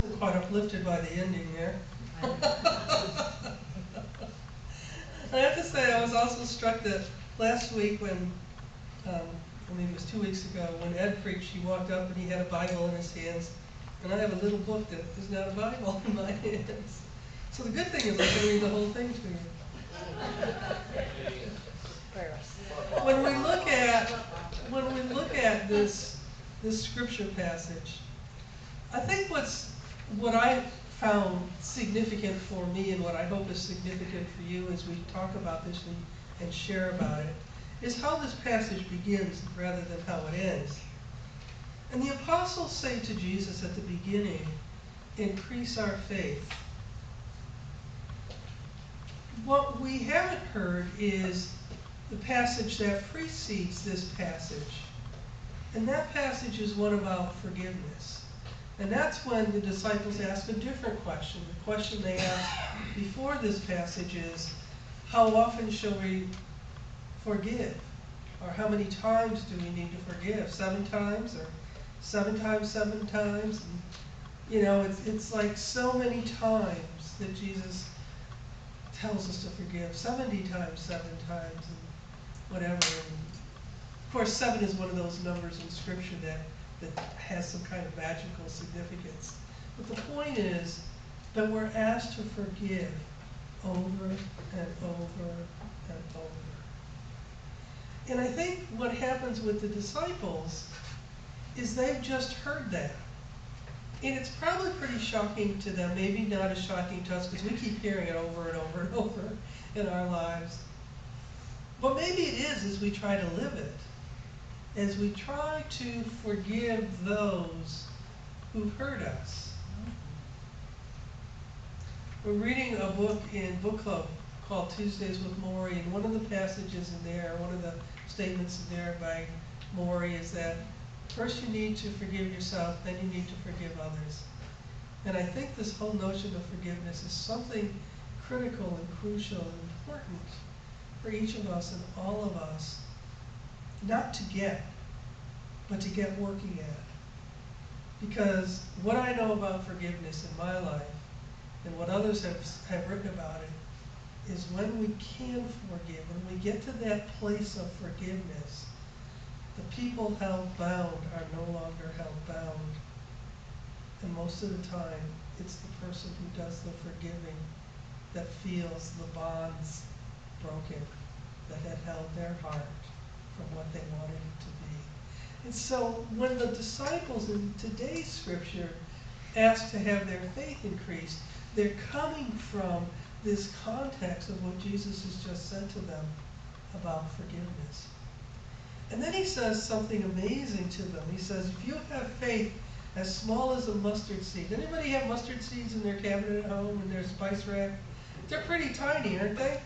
Quite uplifted by the ending there. I have to say, I was also struck that last week when, I mean, it was 2 weeks ago, when Ed preached, he walked up and he had a Bible in his hands, and I have a little book that is not a Bible in my hands. So the good thing is I can read the whole thing to you. When we look at this scripture passage, I think what I found significant for me and what I hope is significant for you as we talk about this and share about it is how this passage begins rather than how it ends. And the apostles say to Jesus at the beginning, increase our faith. What we haven't heard is the passage that precedes this passage. And that passage is one about forgiveness. And that's when the disciples ask a different question. The question they ask before this passage is, how often shall we forgive? Or how many times do we need to forgive? 7 times? Or 7 times 7 times? And, you know, it's like so many times that Jesus tells us to forgive. 70 times 7 times and whatever. And of course, 7 is one of those numbers in Scripture that has some kind of magical significance. But the point is that we're asked to forgive over and over and over. And I think what happens with the disciples is they've just heard that. And it's probably pretty shocking to them, maybe not as shocking to us because we keep hearing it over and over and over in our lives. But maybe it is as we try to live it. As we try to forgive those who've hurt us. We're reading a book in book club called Tuesdays with Morrie, and one of the passages in there, one of the statements in there by Morrie is that first you need to forgive yourself, then you need to forgive others. And I think this whole notion of forgiveness is something critical and crucial and important for each of us and all of us. Not to get, but to get working at. Because what I know about forgiveness in my life, and what others have written about it, is when we can forgive, when we get to that place of forgiveness, the people held bound are no longer held bound. And most of the time, it's the person who does the forgiving that feels the bonds broken that had held their heart from what they wanted it to be. And so when the disciples in today's scripture ask to have their faith increased, they're coming from this context of what Jesus has just said to them about forgiveness. And then he says something amazing to them. He says, if you have faith as small as a mustard seed. Anybody have mustard seeds in their cabinet at home, in their spice rack? They're pretty tiny, aren't they?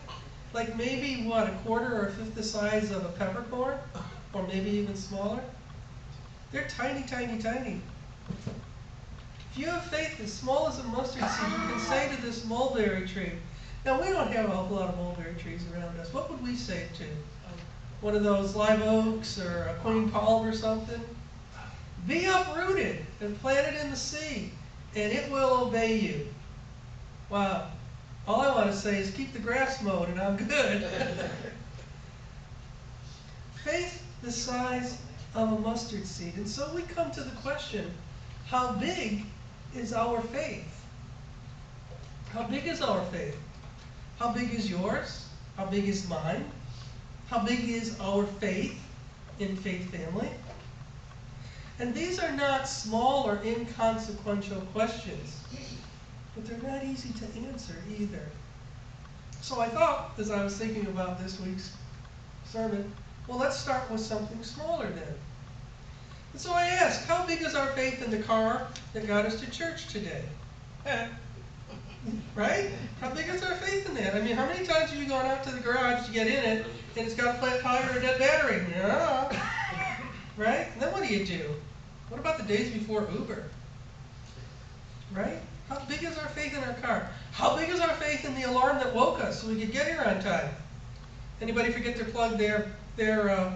Like maybe, what, a quarter or a fifth the size of a peppercorn? Or maybe even smaller? They're tiny, tiny, tiny. If you have faith as small as a mustard seed, you can say to this mulberry tree. Now, we don't have a whole lot of mulberry trees around us. What would we say to? One of those live oaks or a queen palm or something? Be uprooted and planted in the sea, and it will obey you. Wow. All I want to say is keep the grass mowed and I'm good. Faith the size of a mustard seed. And so we come to the question, how big is our faith? How big is our faith? How big is yours? How big is mine? How big is our faith in Faith Family? And these are not small or inconsequential questions, but they're not easy to answer either. So I thought, as I was thinking about this week's sermon, well, let's start with something smaller then. And so I asked, how big is our faith in the car that got us to church today? Right? How big is our faith in that? I mean, how many times have you gone out to the garage to get in it, and it's got a flat tire or a dead battery? Yeah. Right? And then what do? What about the days before Uber? Right? How big is our faith in our car? How big is our faith in the alarm that woke us so we could get here on time? Anybody forget to plug their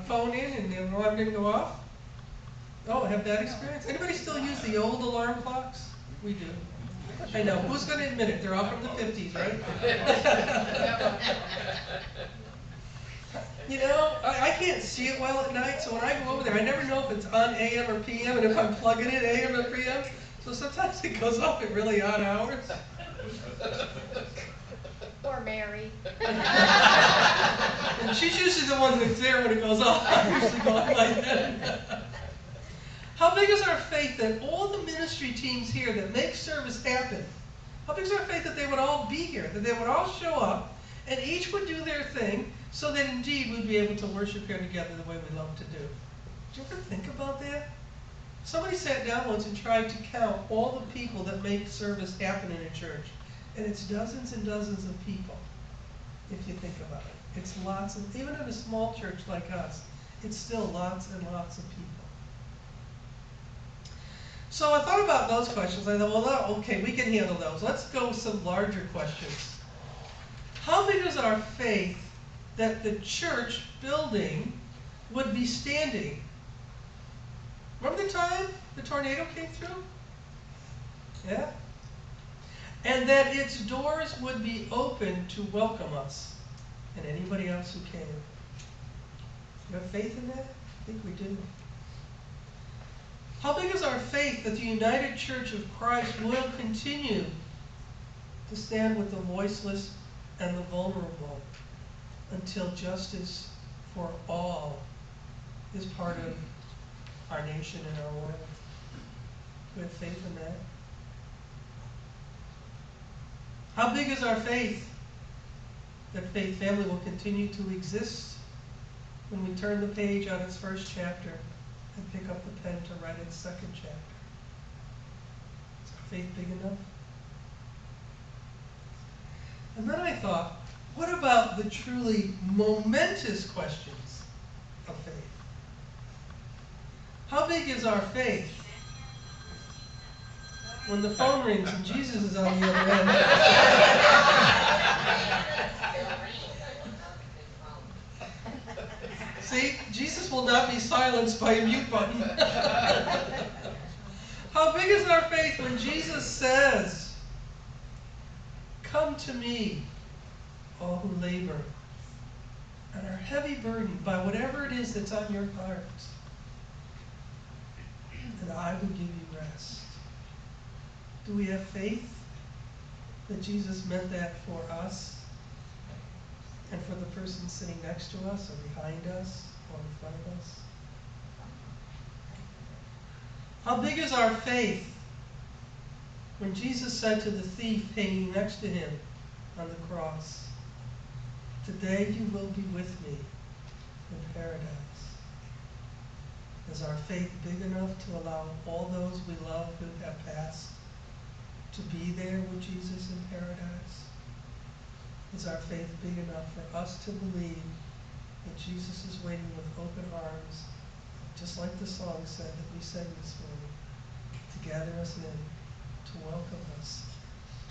phone in and the alarm didn't go off? Oh, have that experience? Anybody still use the old alarm clocks? We do. I know, who's gonna admit it? They're all from the 50s, right? You know, I can't see it well at night, so when I go over there, I never know if it's on AM or PM, and if I'm plugging in AM or PM. So sometimes it goes off at really odd hours. Or Mary. And she's usually the one that's there when it goes off. I usually go off like that. How big is our faith that all the ministry teams here that make service happen, how big is our faith that they would all be here, that they would all show up, and each would do their thing, so that indeed we'd be able to worship here together the way we love to do? Did you ever think about that? Somebody sat down once and tried to count all the people that make service happen in a church, and it's dozens and dozens of people, if you think about it. It's lots of, even in a small church like us, it's still lots and lots of people. So I thought about those questions. I thought, well, okay, we can handle those. Let's go with some larger questions. How big is our faith that the church building would be standing? Remember the time the tornado came through? Yeah? And that its doors would be open to welcome us and anybody else who came. You have faith in that? I think we do. How big is our faith that the United Church of Christ will continue to stand with the voiceless and the vulnerable until justice for all is part of our nation and our world? We have faith in that. How big is our faith that Faith Family will continue to exist when we turn the page on its first chapter and pick up the pen to write its second chapter? Is our faith big enough? And then I thought, what about the truly momentous questions of faith? How big is our faith when the phone rings and Jesus is on the other end? See, Jesus will not be silenced by a mute button. How big is our faith when Jesus says, "Come to me, all who labor and are heavy burdened by whatever it is that's on your heart, and I will give you rest"? Do we have faith that Jesus meant that for us and for the person sitting next to us or behind us or in front of us? How big is our faith when Jesus said to the thief hanging next to him on the cross, "Today you will be with me in paradise"? Is our faith big enough to allow all those we love who have passed to be there with Jesus in paradise? Is our faith big enough for us to believe that Jesus is waiting with open arms, just like the song said that we sang this morning, to gather us in, to welcome us,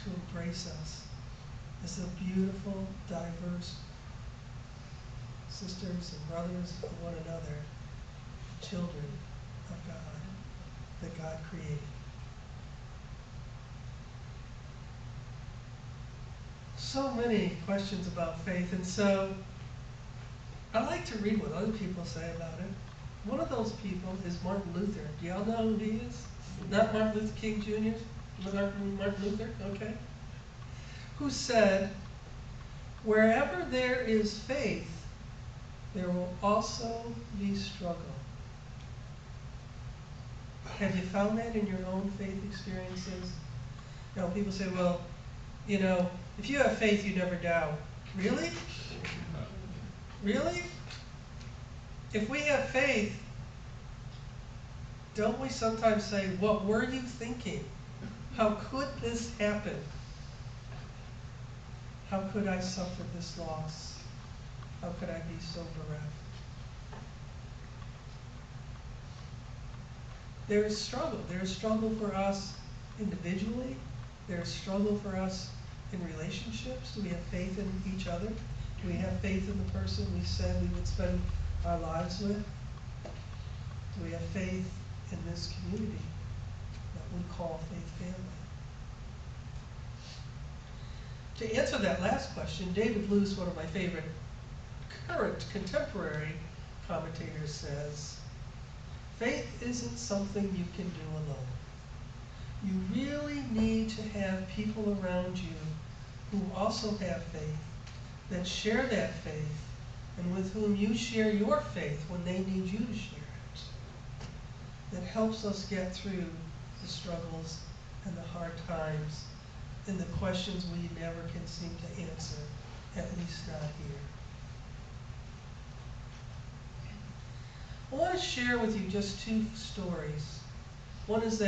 to embrace us as the beautiful, diverse sisters and brothers of one another, children of God that God created? So many questions about faith, and so I like to read what other people say about it. One of those people is Martin Luther. Do y'all know who he is? Not Martin Luther King Jr., Martin Luther, okay? Who said, "Wherever there is faith, there will also be struggle." Have you found that in your own faith experiences? You know, people say, well, you know, if you have faith, you never doubt. Really? Really? If we have faith, don't we sometimes say, what were you thinking? How could this happen? How could I suffer this loss? How could I be so bereft? There is struggle. There is struggle for us individually. There is struggle for us in relationships. Do we have faith in each other? Do we have faith in the person we said we would spend our lives with? Do we have faith in this community that we call Faith Family? to answer that last question, David Luce, one of my favorite current contemporary commentators, says, faith isn't something you can do alone. You really need to have people around you who also have faith, that share that faith, and with whom you share your faith when they need you to share it. That helps us get through the struggles and the hard times and the questions we never can seem to answer, at least not here. I want to share with you just two stories. One is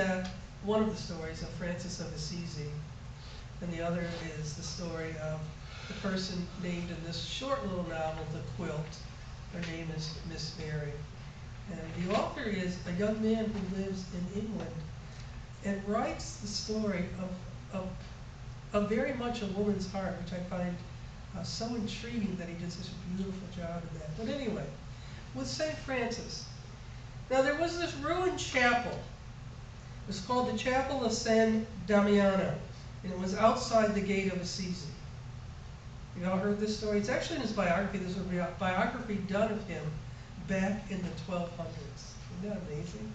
one of the stories of Francis of Assisi, and the other is the story of the person named in this short little novel, The Quilt. Her name is Miss Mary. And the author is a young man who lives in England and writes the story of very much a woman's heart, which I find so intriguing that he did such a beautiful job of that. But anyway, with St. Francis. Now there was this ruined chapel. It was called the Chapel of San Damiano, and it was outside the gate of Assisi. You all heard this story? It's actually in his biography. There's a biography done of him back in the 1200s. Isn't that amazing?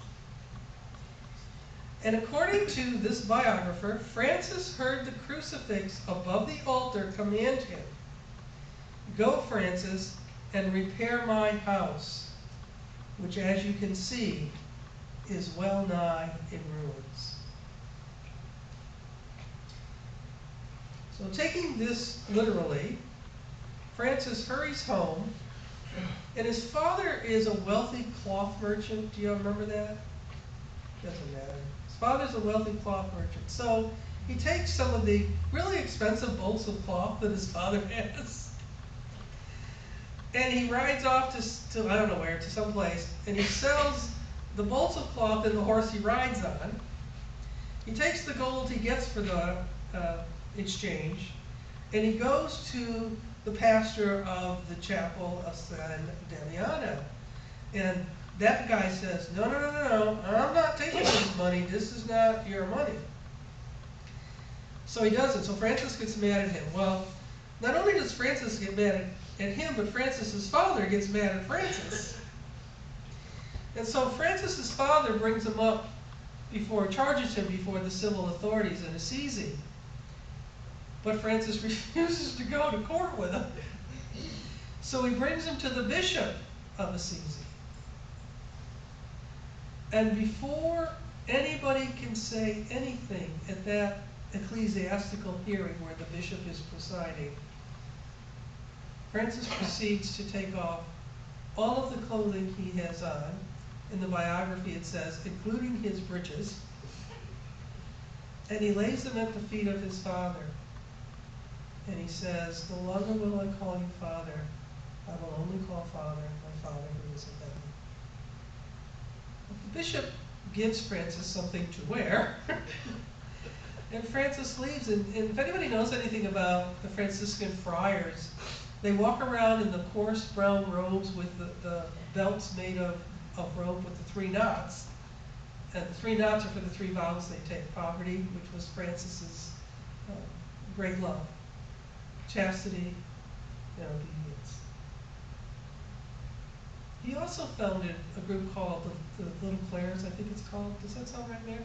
And according to this biographer, Francis heard the crucifix above the altar command him, "Go, Francis, and repair my house, which, as you can see, is well nigh in ruins." So taking this literally, Francis hurries home, and his father is a wealthy cloth merchant. Do you all remember that? Doesn't matter. His father's a wealthy cloth merchant. So he takes some of the really expensive bolts of cloth that his father has, and he rides off to I don't know where, to some place, and he sells the bolts of cloth and the horse he rides on. He takes the gold he gets for the exchange, and he goes to the pastor of the Chapel of San Damiano. And that guy says, no, I'm not taking this money. This is not your money. So he doesn't. So Francis gets mad at him. Well, not only does Francis get mad at him, but Francis's father gets mad at Francis. And so Francis's father brings him up charges him before the civil authorities in Assisi. But Francis refuses to go to court with him. So he brings him to the bishop of Assisi. And before anybody can say anything at that ecclesiastical hearing where the bishop is presiding, Francis proceeds to take off all of the clothing he has on. In the biography it says, including his breeches, and he lays them at the feet of his father. And he says, "No longer will I call you Father, I will only call Father, my Father who is in heaven." The bishop gives Francis something to wear, and Francis leaves. And if anybody knows anything about the Franciscan friars, they walk around in the coarse brown robes with the belts made of rope with the 3 knots. And the 3 knots are for the 3 vows they take: poverty, which was Francis's great love; chastity, and obedience. He also founded a group called the Little Clares, I think it's called. Does that sound right, Mayor?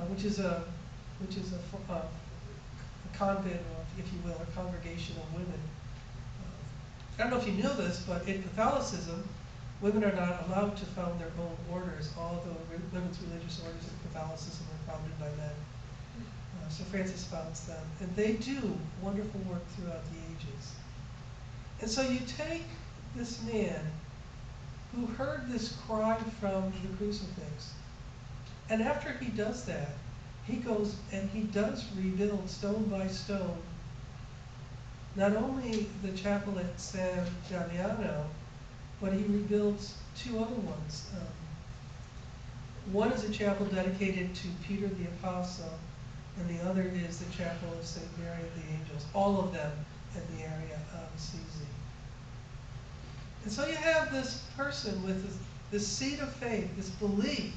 Which is a convent, or if you will, a congregation of women. I don't know if you knew this, but in Catholicism, women are not allowed to found their own orders. All the women's religious orders in Catholicism are founded by men. So Francis founds them, and they do wonderful work throughout the ages. And so you take this man who heard this cry from the crucifix, and after he does that, he goes and he does rebuild stone by stone not only the chapel at San Damiano, but he rebuilds 2 other ones. One is a chapel dedicated to Peter the Apostle, and the other is the chapel of St. Mary of the Angels, all of them in the area of Assisi. And so you have this person with this seed of faith, this belief,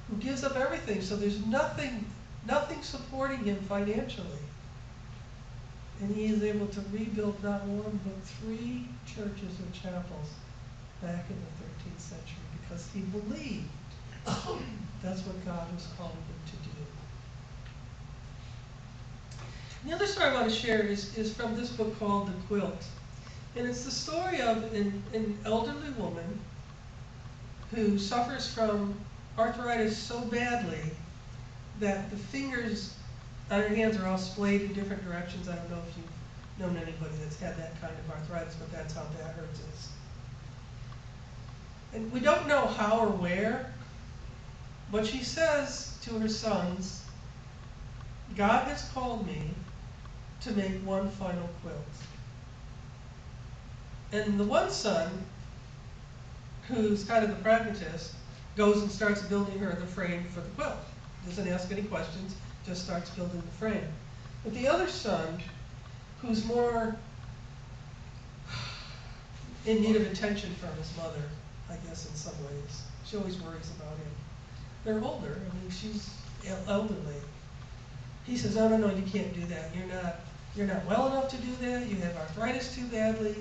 who gives up everything. So there's nothing supporting him financially. And he is able to rebuild not one, but 3 churches or chapels back in the 13th century because he believed that's what God was calling him to do. The other story I want to share is from this book called The Quilt. And it's the story of an elderly woman who suffers from arthritis so badly that the fingers on her hands are all splayed in different directions. I don't know if you've known anybody that's had that kind of arthritis, but that's how bad hers is. And we don't know how or where, but she says to her sons, God has called me to make one final quilt. And the one son, who's kind of the pragmatist, goes and starts building her the frame for the quilt. Doesn't ask any questions, just starts building the frame. But the other son, who's more in need of attention from his mother, I guess in some ways. She always worries about him. They're older, I mean, she's elderly. He says, oh, no, you can't do that. You're not well enough to do that. You have arthritis too badly.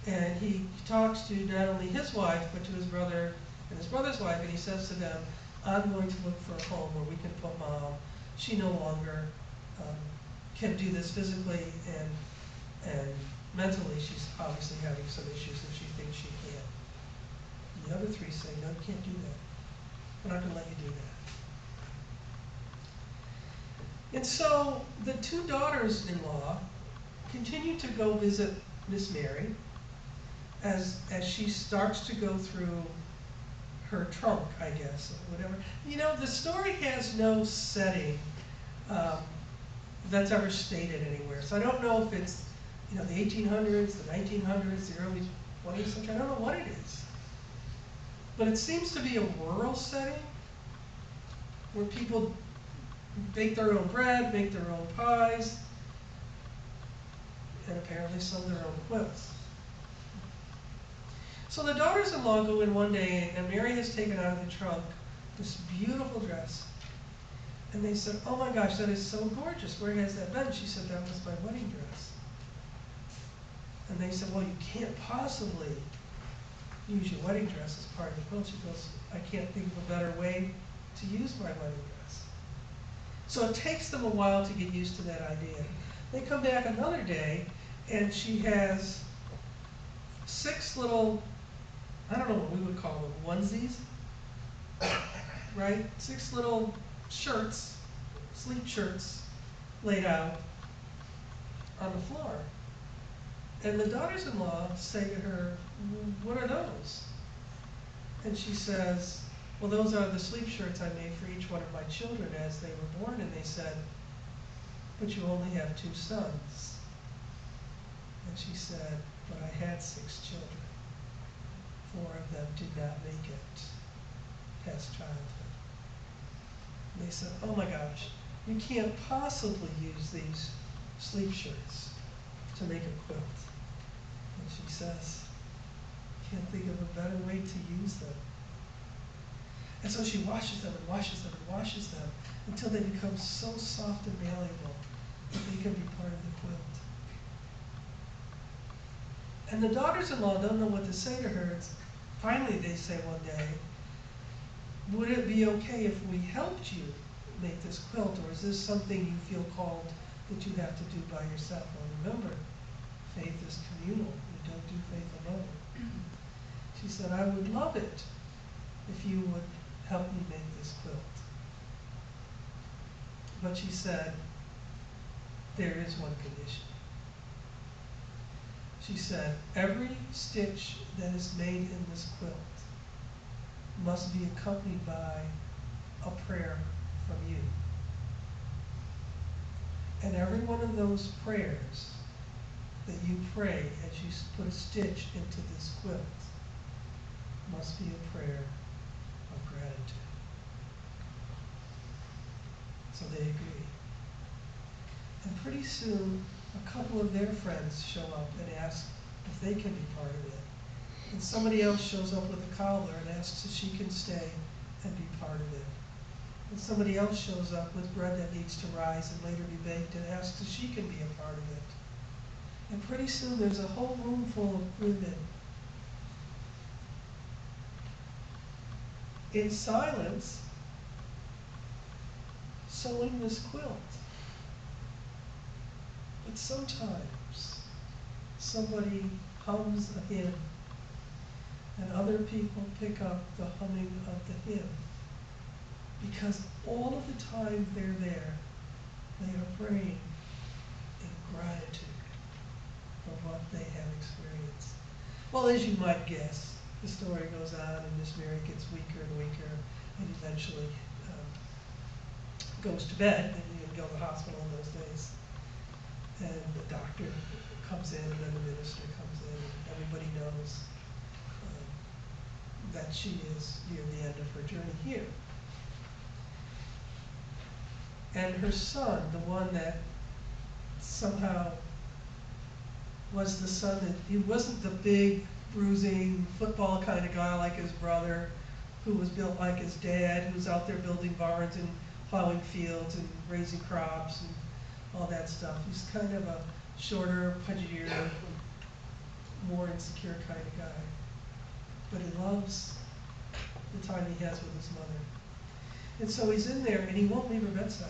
And he talks to not only his wife, but to his brother and his brother's wife, and he says to them, I'm going to look for a home where we can put Mom. She no longer can do this physically, and mentally she's obviously having some issues that she thinks she can't. And the other 3 say, no, you can't do that. We're not going to let you do that. And so the 2 daughters-in-law continue to go visit Miss Mary as she starts to go through her trunk, I guess, or whatever. You know, the story has no setting that's ever stated anywhere. So I don't know if it's, you know, the 1800s, the 1900s, the early 20th century. I don't know what it is. But it seems to be a rural setting where people bake their own bread, make their own pies, and apparently sew their own quilts. So the daughters-in-law go in one day, and Mary has taken out of the trunk this beautiful dress. And they said, oh my gosh, that is so gorgeous. Where has that been? She said, that was my wedding dress. And they said, well, you can't possibly use your wedding dress as part of the quilt. She goes, I can't think of a better way to use my wedding dress. So it takes them a while to get used to that idea. They come back another day, and she has 6 little, I don't know what we would call them, onesies, right? 6 little shirts, sleep shirts, laid out on the floor. And the daughters-in-law say to her, what are those? And she says, well, those are the sleep shirts I made for each one of my children as they were born. And they said, but you only have 2 sons. And she said, but I had 6 children. 4 of them did not make it past childhood. And they said, oh my gosh, you can't possibly use these sleep shirts to make a quilt. And she says, can't think of a better way to use them. And so she washes them and washes them and washes them until they become so soft and malleable that they can be part of the quilt. And the daughters-in-law don't know what to say to her. Finally, they say one day, would it be okay if we helped you make this quilt, or is this something you feel called that you have to do by yourself? Well, remember, faith is communal. We don't do faith alone. She said, I would love it if you would help me make this quilt. But she said, there is one condition. She said, every stitch that is made in this quilt must be accompanied by a prayer from you. And every one of those prayers that you pray as you put a stitch into this quilt must be a prayer of gratitude. So they agree. And pretty soon, a couple of their friends show up and ask if they can be part of it. And somebody else shows up with a collar and asks if she can stay and be part of it. And somebody else shows up with bread that needs to rise and later be baked and asks if she can be a part of it. And pretty soon there's a whole room full of women in silence sewing this quilt. But sometimes somebody hums a hymn and other people pick up the humming of the hymn, because all of the time they're there, they are praying in gratitude for what they have experienced. Well, as you might guess, the story goes on and Miss Mary gets weaker and weaker and eventually goes to bed, and you didn't go to the hospital in those days. And the doctor comes in and then the minister comes in and everybody knows that she is near the end of her journey here. And her son, the one that somehow was the son that, he wasn't the big, bruising, football kind of guy like his brother, who was built like his dad, who was out there building barns and plowing fields and raising crops and all that stuff. He's kind of a shorter, pudgier, more insecure kind of guy. But he loves the time he has with his mother. And so he's in there and he won't leave her bedside.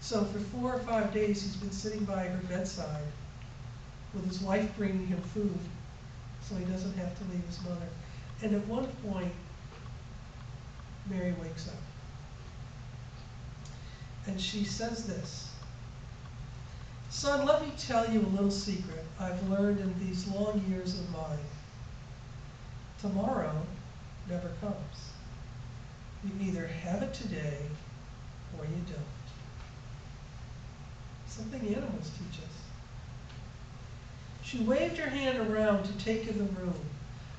So for 4 or 5 days he's been sitting by her bedside with his wife bringing him food so he doesn't have to leave his mother. And at one point, Mary wakes up. And she says this: "Son, let me tell you a little secret I've learned in these long years of mine. Tomorrow never comes. You either have it today or you don't." Something animals teach us. She waved her hand around to take in the room.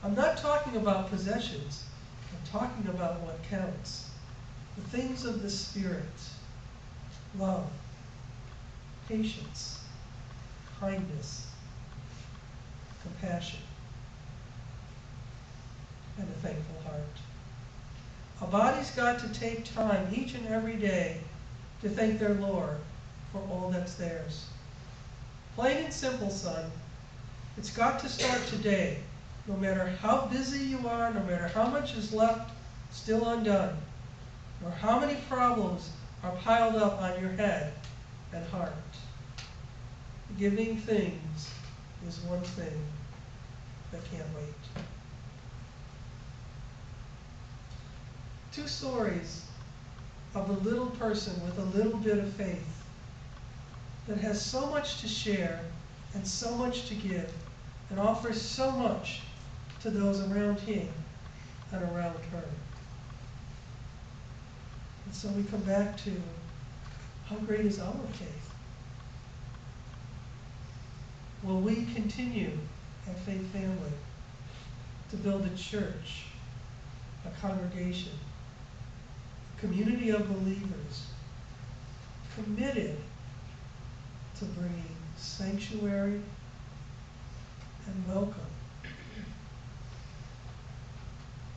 I'm not talking about possessions. I'm talking about what counts. The things of the Spirit. Love, patience, kindness, compassion, and a thankful heart. A body's got to take time each and every day to thank their Lord for all that's theirs. Plain and simple, son. It's got to start today, no matter how busy you are, no matter how much is left still undone, or how many problems are piled up on your head and heart. Giving things is one thing that can't wait. 2 stories of a little person with a little bit of faith that has so much to share and so much to give and offers so much to those around him and around her. And so we come back to, how great is our faith? Will we continue at Faith Family to build a church, a congregation, a community of believers committed to bringing sanctuary and welcome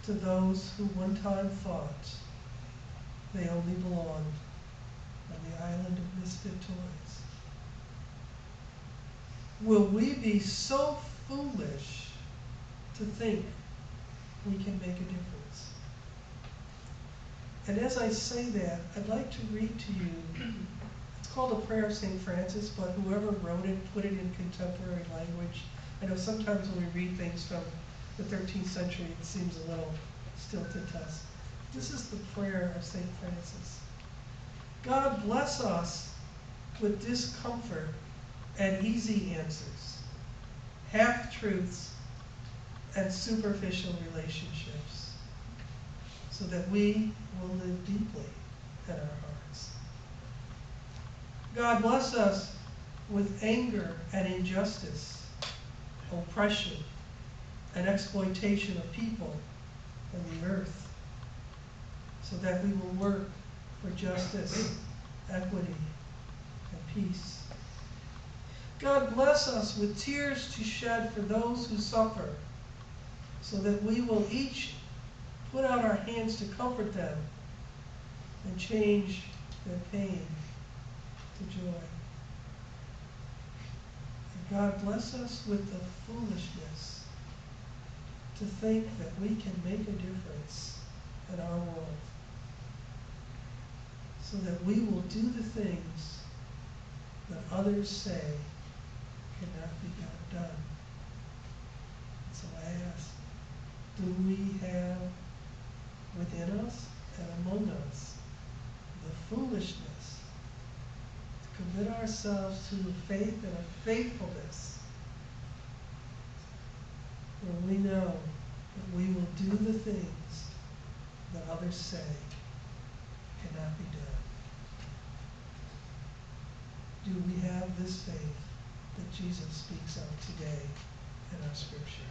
to those who one time thought they only belonged on the island of misfit toys? Will we be so foolish to think we can make a difference? And as I say that, I'd like to read to you, it's called a prayer of St. Francis, but whoever wrote it put it in contemporary language. I know sometimes when we read things from the 13th century, it seems a little stilted to us. This is the prayer of St. Francis. God bless us with discomfort and easy answers, half-truths and superficial relationships, so that we will live deeply in our hearts. God bless us with anger and injustice, oppression and exploitation of people and the earth, so that we will work for justice, equity, and peace. God bless us with tears to shed for those who suffer, so that we will each put out our hands to comfort them and change their pain to joy. And God bless us with the foolishness to think that we can make a difference in our world, so that we will do the things that others say cannot be done. So I ask, do we have within us and among us the foolishness to commit ourselves to faith and a faithfulness where we know that we will do the things that others say cannot be done? Do we have this faith that Jesus speaks of today in our scripture?